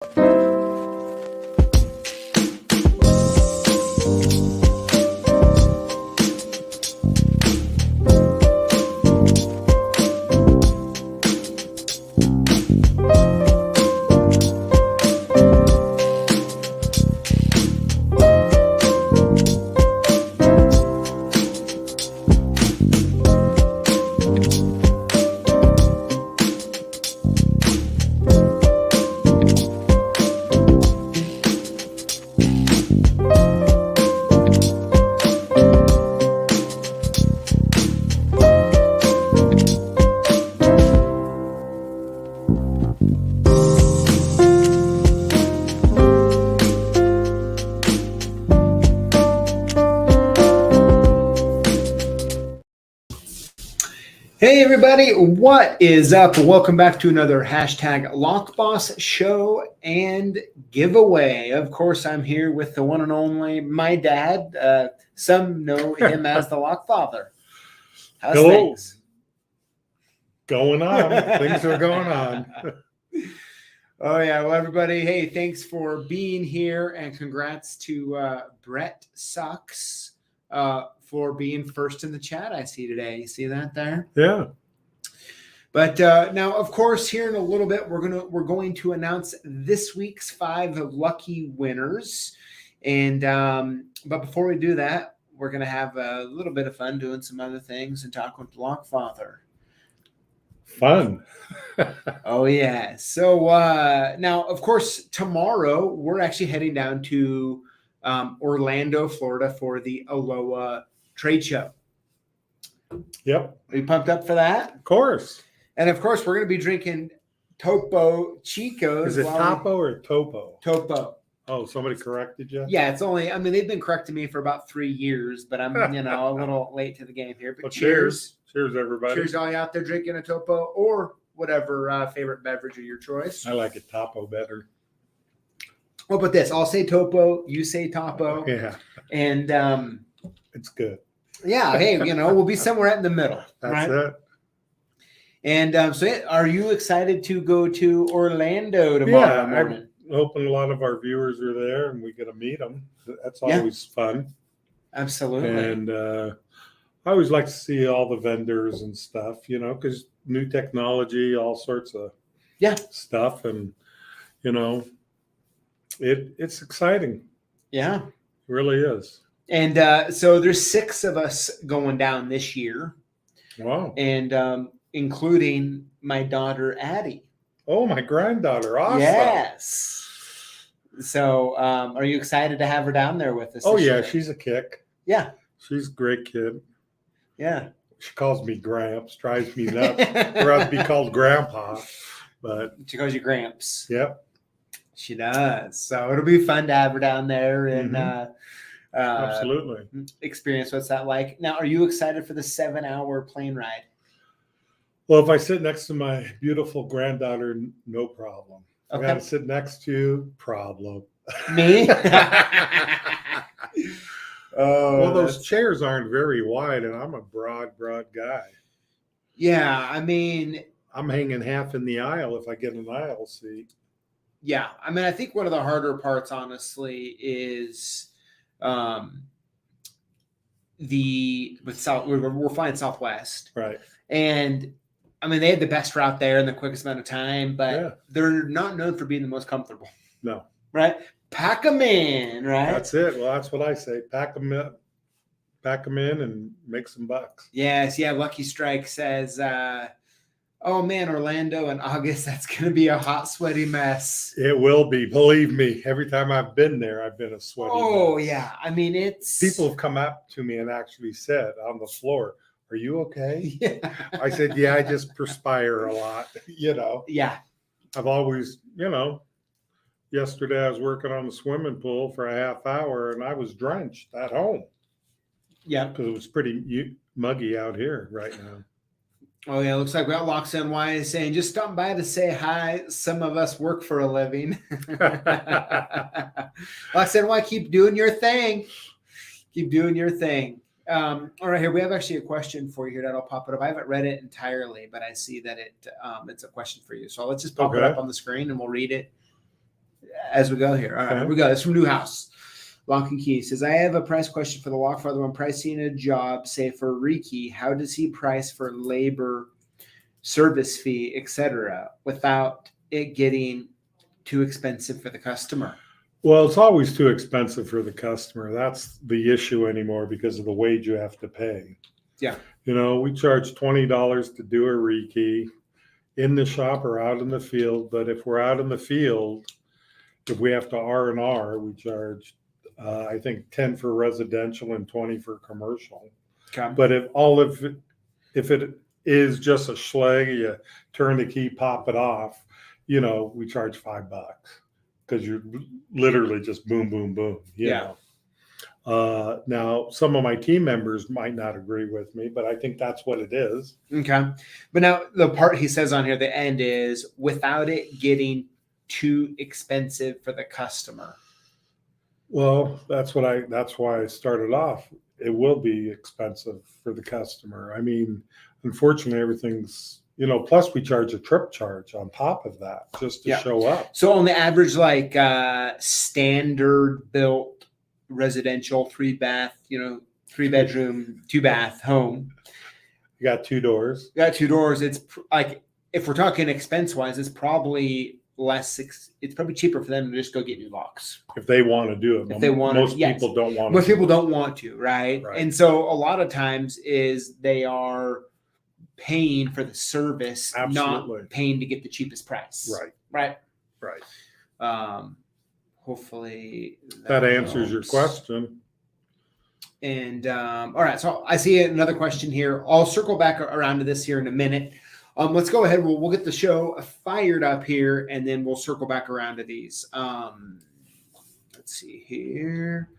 Hey everybody, what is up? Welcome back to another hashtag Lockboss show and giveaway. Of course, I'm here with the one and only my dad. Some know him as the LockFather. How's Hello. things? Going on. Things are going on. Oh yeah, well everybody, hey, thanks for being here and congrats to Brett Sucks for being first in the chat I see today. You see that there? Yeah. But now, of course, here in a little bit, we're going to announce this week's 5 lucky winners. And but before we do that, we're going to have a little bit of fun doing some other things and talking with the LockFather. Fun. Oh yeah. So now, of course, tomorrow we're actually heading down to Orlando, Florida for the Aloha trade show. Yep. Are you pumped up for that? Of course. And of course, we're going to be drinking Topo Chicos. Is it Topo or Topo? Topo. Oh, somebody corrected you? Yeah, it's only, I mean, they've been correcting me for about 3 years, but I'm, a little late to the game here. But Well, cheers. Cheers, everybody. Cheers to all you out there drinking a Topo or whatever favorite beverage of your choice. I like it Topo better. What about this? I'll say Topo, you say Topo. Yeah. And It's good. yeah, hey, we'll be somewhere in the middle. That's right? it. And so are you excited to go to Orlando tomorrow morning? I'm hoping a lot of our viewers are there and we get to meet them. That's always fun. Absolutely. And I always like to see all the vendors and stuff, because new technology, all sorts of stuff. And, it's exciting. Yeah. It really is. And so there's 6 of us going down this year. Wow. And including my daughter, Addie. Oh, my granddaughter. Awesome. Yes. So are you excited to have her down there with us? Oh, yeah. She's a kick. Yeah. She's a great kid. Yeah. She calls me Gramps, drives me nuts. I'd rather be called Grandpa. But she calls you Gramps. Yep. She does. So it'll be fun to have her down there and absolutely experience what's that like. Now, are you excited for the 7-hour plane ride? Well, if I sit next to my beautiful granddaughter, no problem. Okay. I got to sit next to you, problem. Me? Well, those chairs aren't very wide, and I'm a broad guy. Yeah, I mean, I'm hanging half in the aisle if I get an aisle seat. Yeah, I mean, I think one of the harder parts, honestly, is we're flying Southwest, right? And I mean, they had the best route there in the quickest amount of time, but they're not known for being the most comfortable. No, right? Pack them in, right? That's it. Well, that's what I say. Pack them in, and make some bucks. Yes, yeah. Lucky Strike says, "Oh man, Orlando in August, that's going to be a hot, sweaty mess." It will be. Believe me. Every time I've been there, I've been a sweaty mess. Oh yeah, I mean people have come up to me and actually said on the floor, "Are you okay?" Yeah. I said, "Yeah, I just perspire a lot." Yeah. I've always, yesterday I was working on the swimming pool for a half hour and I was drenched at home. Yeah. Because it was pretty muggy out here right now. Oh, yeah. Looks like we got Locks NY saying, just stopping by to say hi. Some of us work for a living. Locks NY, keep doing your thing. Keep doing your thing. All right, here we have actually a question for you here that'll pop it up. I haven't read it entirely, but I see that it's a question for you. So let's just pop it up on the screen and we'll read it. as we go here. All right, Okay. here we go. It's from New House. Lock and Key says, I have a price question for the LockFather. When pricing a job, say for a rekey, how does he price for labor, service fee, etc., without it getting too expensive for the customer? Well, it's always too expensive for the customer. That's the issue anymore because of the wage you have to pay. Yeah. You know, we charge $20 to do a rekey in the shop or out in the field. But if we're out in the field, if we have to R&R, we charge, I think 10 for residential and 20 for commercial. Okay. But if it is just a schleg, you turn the key, pop it off, you know, we charge $5 because you're literally just boom, boom, boom. You know. Now, some of my team members might not agree with me, but I think that's what it is. Okay. But now the part he says on here, the end is without it getting too expensive for the customer. Well, that's why I started off. It will be expensive for the customer. I mean, unfortunately, everything's, you know, plus we charge a trip charge on top of that just to show up. So on the average, like standard built residential 3-bath, you know, 3-bedroom, 2-bath home. You got 2 doors. You got 2 doors. It's like, if we're talking expense wise, it's probably it's probably cheaper for them to just go get new locks. If they want to do it. If they want most to, yes. people don't want Most to. people don't want to, right? And so a lot of times is they are paying for the service, Absolutely. not paying to get the cheapest price. Right. Hopefully that answers your question. And all right, so I see another question here. I'll circle back around to this here in a minute. Let's go ahead. We'll get the show fired up here, and then we'll circle back around to these. Let's see here.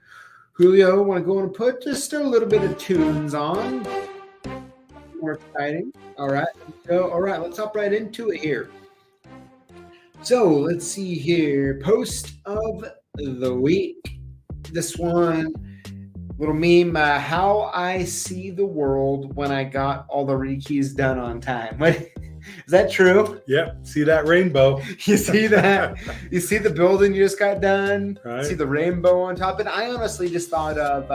Julio, want to go and put just a little bit of tunes on. More exciting. All right. All right, let's hop right into it here. So let's see here. Post of the week. This one, little meme. How I see the world when I got all the rekeys done on time. Is that true? Yeah. See that rainbow? You see that? You see the building you just got done? Right. See the rainbow on top? And I honestly just thought of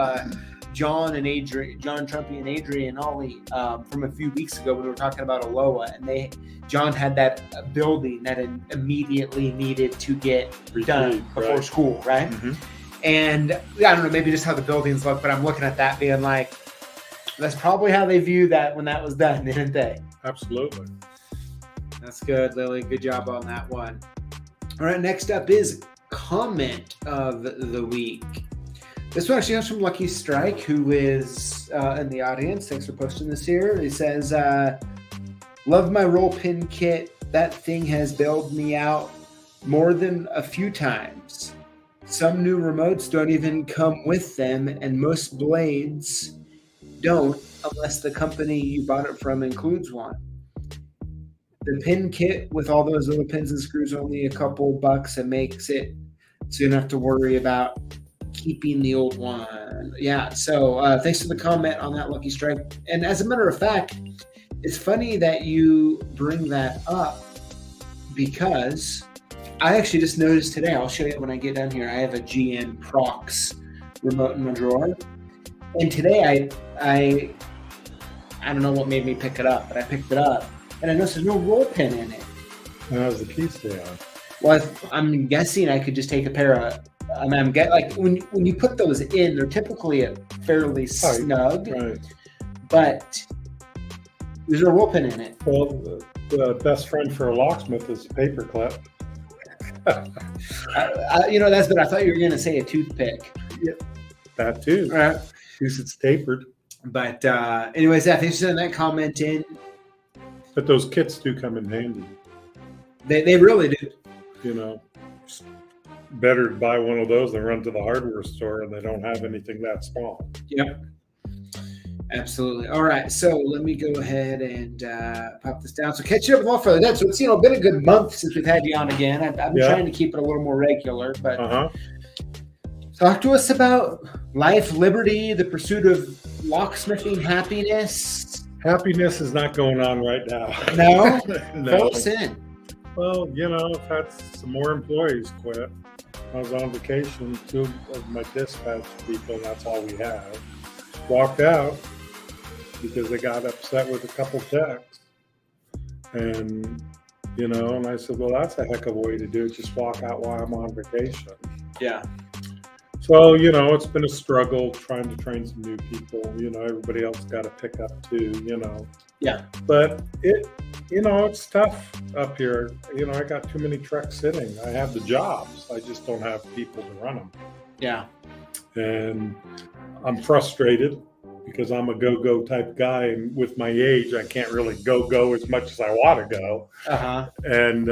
John Trumpy and Adrian Ollie from a few weeks ago when we were talking about Aloha, and John had that building that immediately needed to get done before school, right? Mm-hmm. And I don't know, maybe just how the buildings look, but I'm looking at that being like, that's probably how they viewed that when that was done, didn't they? Absolutely. That's good, Lily. Good job on that one. All right, next up is comment of the week. This one actually comes from Lucky Strike, who is in the audience. Thanks for posting this here. He says, love my roll pin kit. That thing has bailed me out more than a few times. Some new remotes don't even come with them, and most blades don't unless the company you bought it from includes one. The pin kit with all those little pins and screws only a couple bucks and makes it so you don't have to worry about keeping the old one. Yeah, so thanks for the comment on that, Lucky Strike. And as a matter of fact, it's funny that you bring that up because I actually just noticed today, I'll show you when I get done here, I have a GN Prox remote in my drawer. And today I don't know what made me pick it up, but I picked it up and I noticed there's no roll pin in it. And how's the key stay on? Well, I'm guessing I could just take a pair of, like when you put those in, they're typically fairly snug, right. But there's no roll pin in it. Well, the best friend for a locksmith is a paper clip. That's what I thought you were going to say, a toothpick. Yep. That too. Right. Because it's tapered. But anyways, thanks for sending that comment in. But those kits do come in handy. They really do. You know, it's better to buy one of those than run to the hardware store and they don't have anything that small. Yep. Absolutely. All right. So let me go ahead and pop this down. So catch you up with LockFather Dead. So it's been a good month since we've had you on again. I've been trying to keep it a little more regular, but talk to us about life, liberty, the pursuit of locksmithing, happiness. Happiness is not going on right now. No? No. False in. Well, if that's some more employees quit. I was on vacation. Two of my dispatch people, that's all we have, walked out because they got upset with a couple texts. And, and I said, well, that's a heck of a way to do it. Just walk out while I'm on vacation. Yeah. So, it's been a struggle trying to train some new people. Everybody else got to pick up too, Yeah. But it's tough up here. I got too many trucks sitting. I have the jobs. I just don't have people to run them. Yeah. And I'm frustrated because I'm a go-go type guy. And with my age, I can't really go as much as I want to go. Uh-huh. And,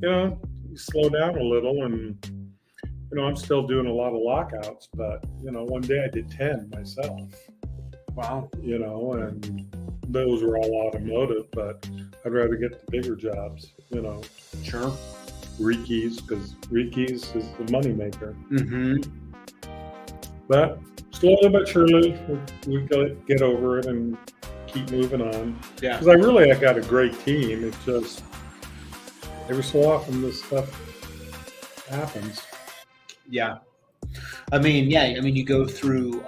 you slow down a little and, I'm still doing a lot of lockouts, but, one day I did 10 myself. Wow. And those were all automotive, but I'd rather get the bigger jobs, Sure. Reeke's, because Reeke's is the moneymaker. Mm-hmm. But slowly but surely, we got to get over it and keep moving on. Yeah. Because I got a great team. It's just every so often this stuff happens. Yeah. You go through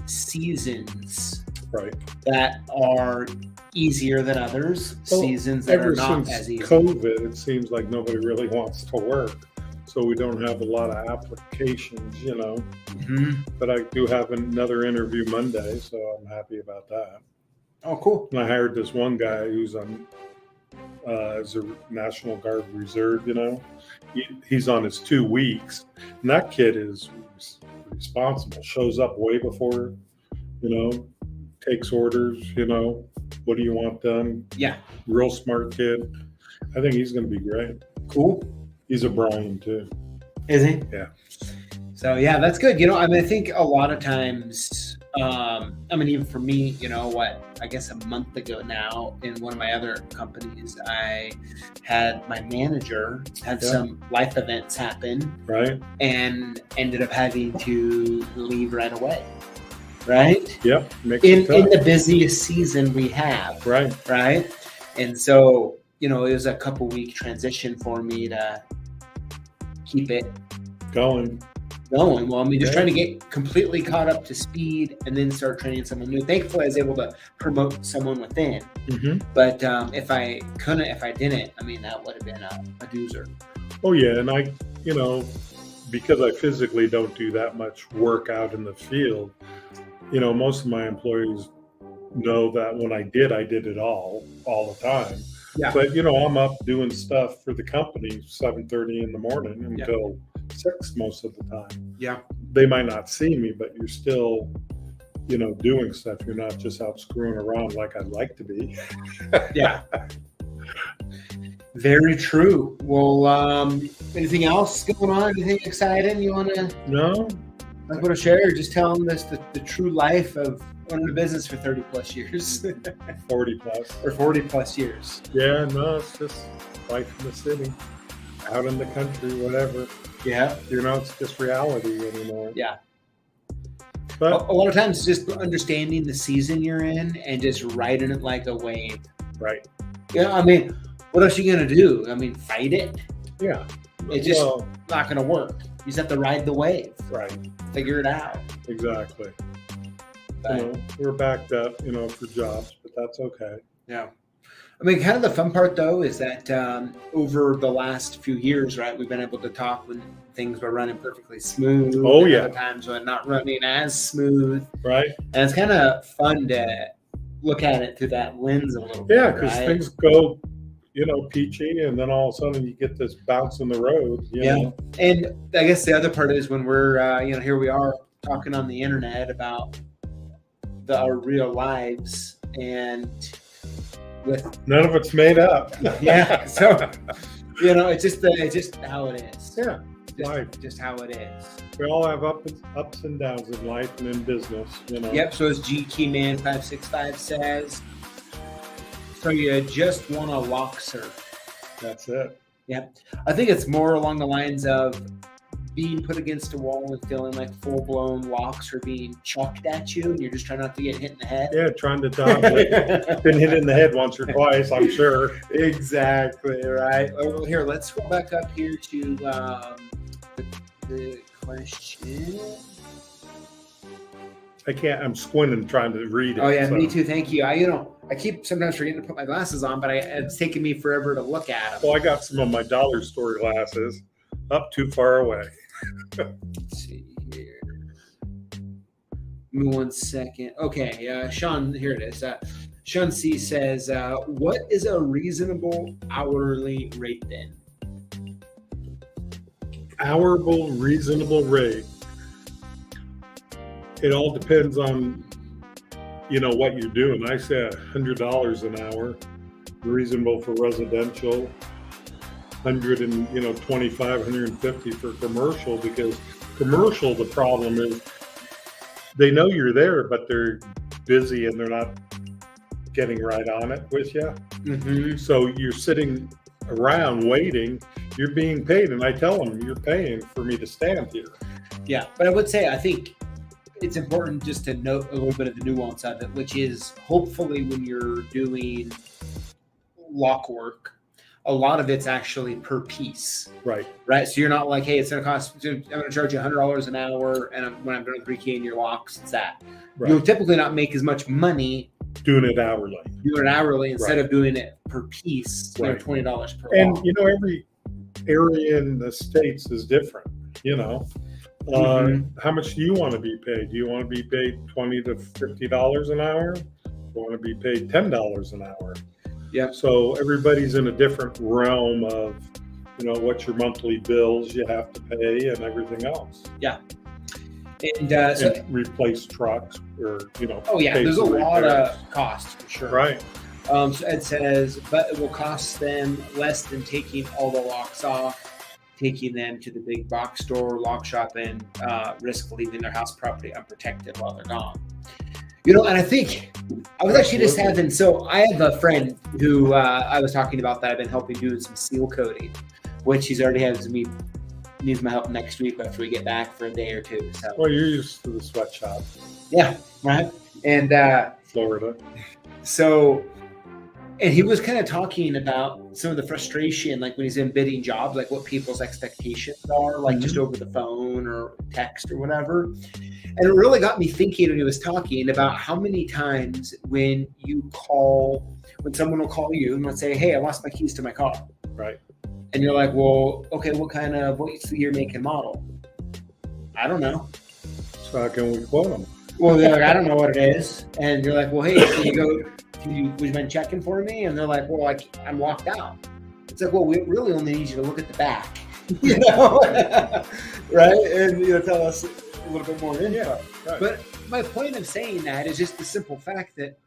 seasons Right. that are easier than others, seasons that are not as easy. Ever since COVID, it seems like nobody really wants to work. So we don't have a lot of applications, Mm-hmm. But I do have another interview Monday, so I'm happy about that. Oh, cool. And I hired this one guy who's on as a National Guard Reserve, He's on his 2 weeks. And that kid is responsible, shows up way before, takes orders, what do you want done? Yeah. Real smart kid. I think he's going to be great. Cool. He's a Brian too. Is he? Yeah. So yeah, that's good. I think a lot of times, even for me, I guess a month ago now in one of my other companies, I had my manager had some life events happen. Right. And ended up having to leave right away. Right. Yep. In the busiest season we have. Right. Right. And so, it was a couple week transition for me to keep it going. Well, just trying to get completely caught up to speed and then start training someone new. Thankfully, I was able to promote someone within. Mm-hmm. But if I didn't, that would have been a doozer. Oh yeah, and I, because I physically don't do that much work out in the field, most of my employees know that when I did it all the time. Yeah. But I'm up doing stuff for the company 7:30 in the morning until 6 most of the time. Yeah. They might not see me, but you're still, doing stuff. You're not just out screwing around like I'd like to be. Yeah. Very true. Well, anything else going on? Anything exciting you want to share? Or just tell them the true life of running a business for 30 plus years. 40 plus. Or 40 plus years. Yeah, no, it's just life in the city, out in the country, whatever. Yeah. It's just reality anymore. Yeah. But a lot of times just understanding the season you're in and just riding it like a wave. Right. Yeah, what else are you going to do? Fight it? Yeah. It's just not going to work. You just have to ride the wave. Right. Figure it out. Exactly. But, we're backed up, for jobs, but that's okay. Yeah. Kind of the fun part, though, is that over the last few years, right, we've been able to talk when things were running perfectly smooth. Oh, yeah. Other times when not running as smooth. Right. And it's kind of fun to look at it through that lens a little bit. Yeah, because things go, peachy, and then all of a sudden you get this bounce in the road. You know? And I guess the other part is when we're, here we are talking on the internet about our real lives, and with none of it's made up. Yeah, so it's just how it is. Yeah, life. Just how it is. We all have ups and downs in life and in business. Yep. So as G Keyman 565 says, so you just want to lock surf. That's it. Yep. I think it's more along the lines of being put against a wall and feeling like full-blown locks are being chucked at you, and you're just trying not to get hit in the head. Yeah, trying to dodge it. Been hit in the head once or twice, I'm sure. Exactly, right. Well, here, let's go back up here to the question. I'm squinting trying to read it. Oh yeah, so. me too. Thank you. I keep sometimes forgetting to put my glasses on, but it's taking me forever to look at them. Well, I got some of my dollar store glasses up too far away. Let's see here. Give me 1 second. Okay, Sean, here it is. Sean C says, what is a reasonable hourly rate then? Hourable, reasonable rate. It all depends on, what you're doing. I say $100 an hour, reasonable for residential, 125, 150 for commercial, because commercial, the problem is they know you're there, but they're busy and they're not getting right on it with you. Mm-hmm. So you're sitting around waiting, you're being paid, and I tell them you're paying for me to stand here. Yeah, but I would say I think it's important just to note a little bit of the nuance of it, which is hopefully when you're doing lock work, a lot of it's actually per piece. Right. So you're not like, hey, it's going to cost, I'm going to charge you $100 an hour, and when I'm doing 3K in your locks, it's that. Right. You'll typically not make as much money doing it hourly. Instead of doing it per piece, Right. $20 per And, lock. every area in the States is different, How much do you want to be paid? Do you want to be paid $20 to $50 an hour? Do you want to be paid $10 an hour? Yeah. So everybody's in a different realm of, what's your monthly bills you have to pay and everything else. Yeah. And, And replace trucks or, oh yeah, pay there's a for lot repairs. of costs for sure. Right. So Ed says, but it will cost them less than taking all the locks off, taking them to the big box store, lock shop, and risk leaving their house property unprotected while they're gone. And I think I was actually just having, so I have a friend who I was talking about that I've been helping do some seal coating, which he's already has me needs my help next week after we get back for a day or two. So Well, you're used to the sweatshop. Yeah, right. And Florida. So, and he was kind of talking about some of the frustration, like when he's in bidding jobs, like what people's expectations are, like just over the phone or text or whatever. And it really got me thinking when he was talking about how many times when someone will call you and let's say, hey, I lost my keys to my car. Right. And you're like, well, okay, what's the year, make, and model? I don't know. So how can we quote them? Well, they're like, I don't know what it is. And you're like, well, hey, would you mind checking for me? And they're like, well, I'm locked out. It's like, well, we really only need you to look at the back, right? And tell us a little bit more info. Yeah, right. But my point of saying that is just the simple fact that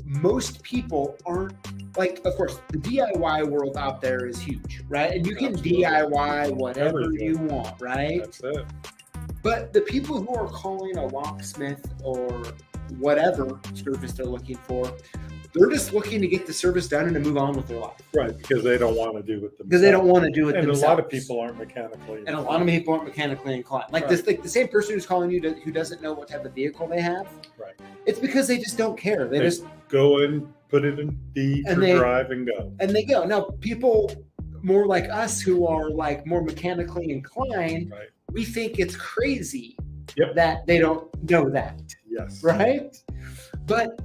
most people aren't of course, the DIY world out there is huge, right? And you can Absolutely. DIY whatever Everything. you want, right? That's it. But the people who are calling a locksmith or whatever service they're looking for, they're just looking to get the service done and to move on with their life. Right, because they don't want to do it themselves. Because they don't want to do it And themselves. a lot of people aren't mechanically. And a lot of people aren't mechanically inclined. Like Right. the same person who's calling you who doesn't know what type of vehicle they have. Right. It's because they just don't care. They just go and put it in D And for they- drive and go. and they go. Now, people more like us who are more mechanically inclined, Right. we think it's crazy Yep. that they don't know that, Yes. right? But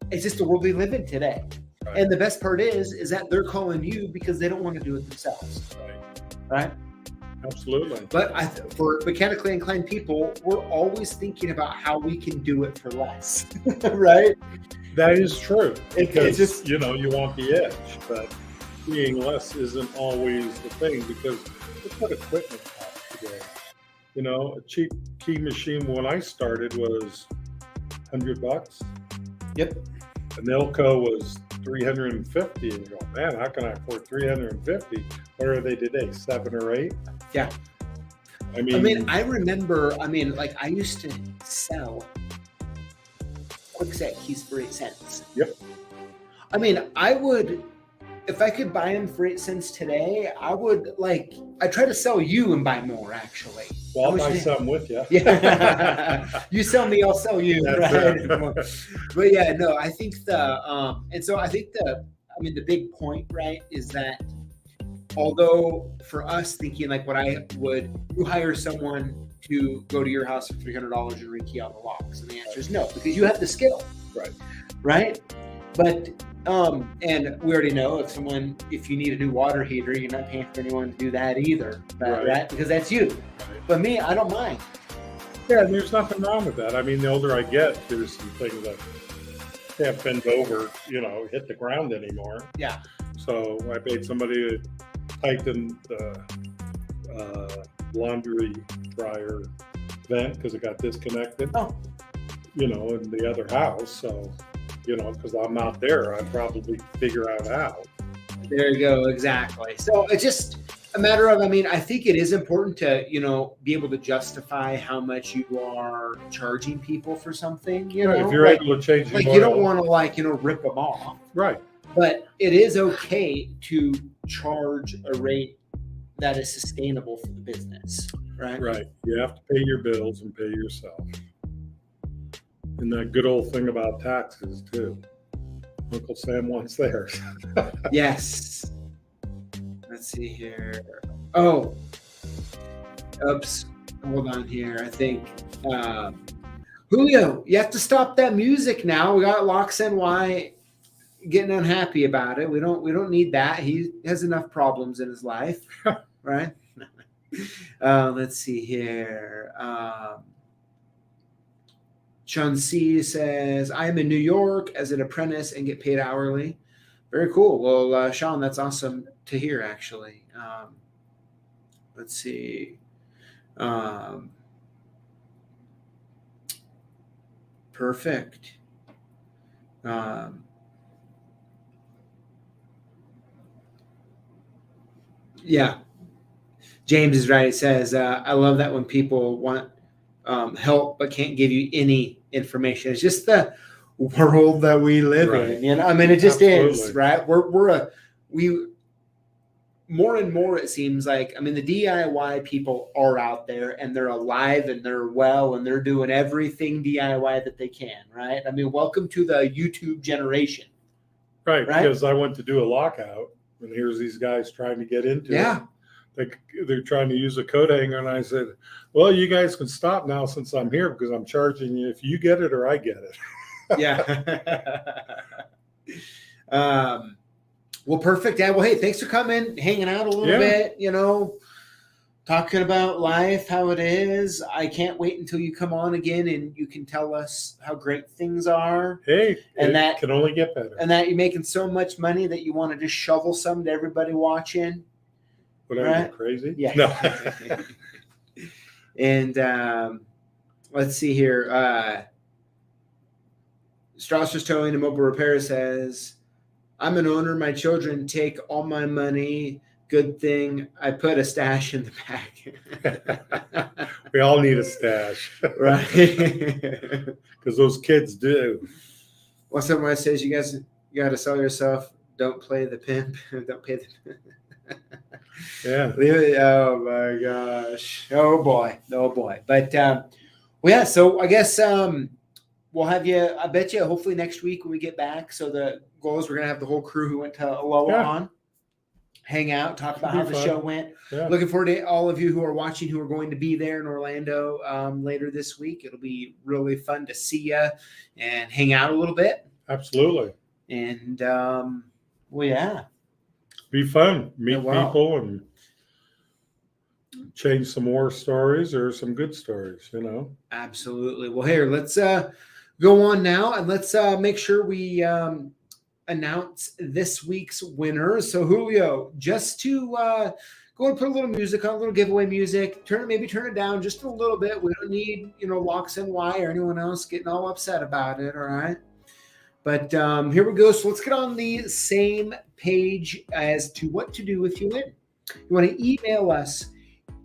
it's just the world we live in today. Right. And the best part is that they're calling you because they don't want to do it themselves, right? Absolutely. But for mechanically inclined people, we're always thinking about how we can do it for less, right? That is true. Because It's just you want the edge, but being less isn't always the thing, because look what equipment costs today. A cheap key machine when I started was $100. Yep. An Elko was $350, and you go, man, how can I afford $350? What are they today? 7 or 8? Yeah. I mean, I remember, I used to sell quick set keys for 8 cents. Yep. I would, if I could buy them for 8 cents today, I'd try to sell you and buy more, actually. well, I'll buy some with you. Yeah. You sell me, I'll sell you. That's Right? But yeah, no, I think the big point, right, is that although for us thinking like what I would, you hire someone to go to your house for $300 and rekey all the locks? And the answer is no, because you have the skill. Right. Right. But, and we already know if you need a new water heater, you're not paying for anyone to do that either. Right. Because that's you. Right. But me, I don't mind. Yeah, there's nothing wrong with that. I mean, the older I get, there's some things that can't bend over, hit the ground anymore. Yeah. So I paid somebody to tighten the laundry dryer vent because it got disconnected. Oh. In the other house. So, because I'm out there, I'd probably figure out how. There you go. Exactly. So it's just a matter of, I think it is important to, be able to justify how much you are charging people for something, Right, if you're able to change the oil. You don't want to, rip them off. Right. But it is okay to charge a rate that is sustainable for the business. Right. Right. You have to pay your bills and pay yourself. And that good old thing about taxes too. Uncle Sam wants theirs. Yes. Let's see here. Oh, oops. Hold on here. I think Julio, you have to stop that music now. We got Locks NY getting unhappy about it. We don't need that. He has enough problems in his life, right? Let's see here. Sean C says, I am in New York as an apprentice and get paid hourly. Very cool. Well, Sean, that's awesome to hear, actually. Let's see. Perfect. Yeah. James is right. It says, I love that when people want help but can't give you any information. It's just the world that we live in. It just is, right? We more and more, it seems like, the DIY people are out there and they're alive and they're well and they're doing everything DIY that they can, right? Welcome to the YouTube generation. Right? Because I went to do a lockout and here's these guys trying to get into it. They're trying to use a coat hanger, and I said, well, you guys can stop now since I'm here because I'm charging you if you get it or I get it. Yeah. Well, perfect. Yeah. Well, hey, thanks for coming, hanging out a little bit, talking about life, how it is. I can't wait until you come on again and you can tell us how great things are. Hey, and that can only get better. And that you're making so much money that you want to just shovel some to everybody watching. Whatever, right? Crazy? Yeah. No. And let's see here. Strasser's Towing and Mobile Repair says, I'm an owner. My children take all my money. Good thing I put a stash in the back. We all need a stash. Right. Because those kids do. Well, someone says, you got to sell yourself. Don't play the pimp. Don't pay the pimp. Yeah. Oh my gosh. Oh boy. But so I guess we'll have you, I bet you, hopefully next week when we get back. So the goal is we're gonna have the whole crew who went to Aloha on, hang out, talk about how the show went. Yeah. Looking forward to all of you who are watching who are going to be there in Orlando later this week. It'll be really fun to see you and hang out a little bit. Absolutely. And be fun, meet people and change some more stories or some good stories, Absolutely. Well, here, let's go on now and let's make sure we announce this week's winner. So Julio, just to go and put a little music on, a little giveaway music, turn it down just a little bit. We don't need, Locks NY or anyone else getting all upset about it. All right. But here we go. So let's get on the same page as to what to do if you win. You want to email us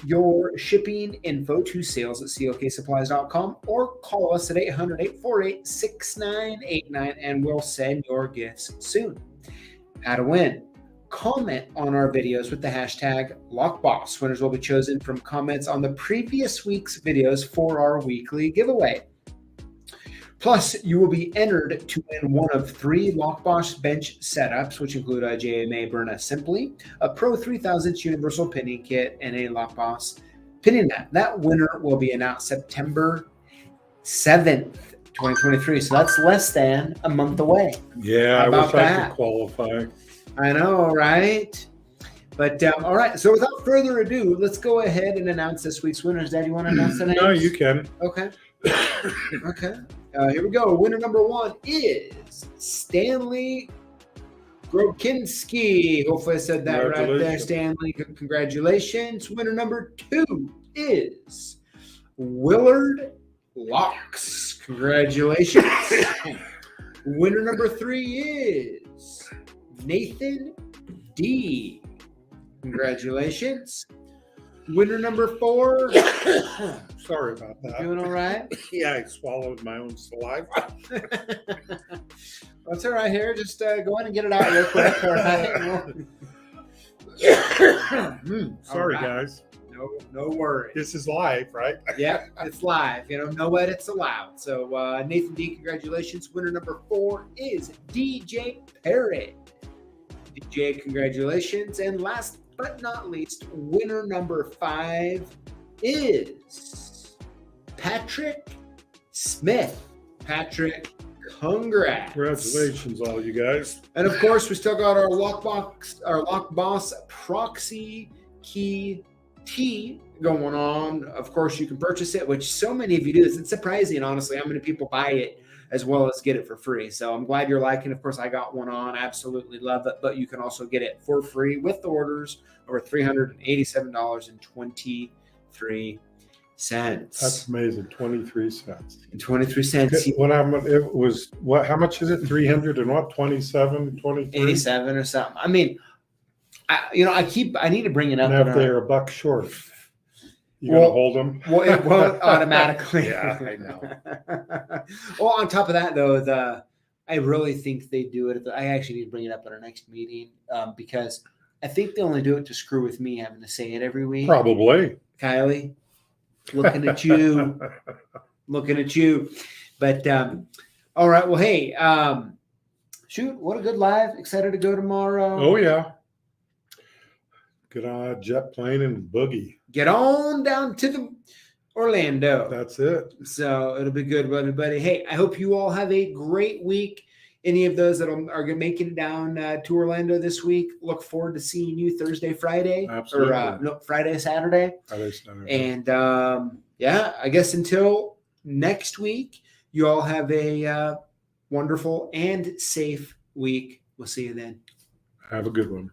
your shipping info to sales@CLKsupplies.com or call us at 800-848-6989 and we'll send your gifts soon. How to win. Comment on our videos with the hashtag Lockboss. Winners will be chosen from comments on the previous week's videos for our weekly giveaway. Plus, you will be entered to win one of 3 Lockboss bench setups, which include a JMA Burna Simply, a Pro 3000 Universal Pinning Kit, and a Lockboss pinning mat. That winner will be announced September 7th, 2023. So that's less than a month away. Yeah, How I about wish I that? could qualify. I know, right? But all right. So without further ado, let's go ahead and announce this week's winners. Dad, you want to announce the names? No, you can. Okay. Okay. Here we go. Winner number 1 is Stanley Grokinski. Hopefully I said that right there, Stanley. Congratulations. Winner number 2 is Willard Locks. Congratulations. Winner number 3 is Nathan D. Congratulations. Winner number 4. Sorry about that. Doing all right? Yeah, I swallowed my own saliva. That's all right here. Just go ahead and get it out real quick. All right. Sorry, all right. guys. No worries. This is live, right? Yep, it's live. No edits allowed. So Nathan D, congratulations. Winner number 4 is DJ Perry. DJ, congratulations. And last but not least, winner number 5 is Patrick Smith. Patrick, congrats. Congratulations, all you guys. And of course, we still got our Lockboss Proxy Key T going on. Of course, you can purchase it, which so many of you do. It's surprising, honestly, how many people buy it as well as get it for free. So I'm glad you're liking. Of course, I got one on. Absolutely love it. But you can also get it for free with the orders over $387.23. That's amazing. 23 cents. And 23 cents. It was what? How much is it? 300 and what? 27, 23? 87 or something. I mean, I need to bring it up. And if they're $1 short, you gonna hold them? Well, it won't automatically. Yeah, I know. Well, on top of that, though, I really think they do it. I actually need to bring it up at our next meeting because I think they only do it to screw with me having to say it every week. Probably. Kylie, looking at you. Looking at you. But all right. Well, hey, shoot, what a good live. Excited to go tomorrow. Oh, yeah. Get on a jet plane and boogie. Get on down to the Orlando. That's it. So it'll be good, everybody. Hey, I hope you all have a great week. Any of those that are making it down to Orlando this week, look forward to seeing you Thursday, Friday. Absolutely. Or Friday, Saturday. Friday, Saturday. And yeah, I guess until next week, you all have a wonderful and safe week. We'll see you then. Have a good one.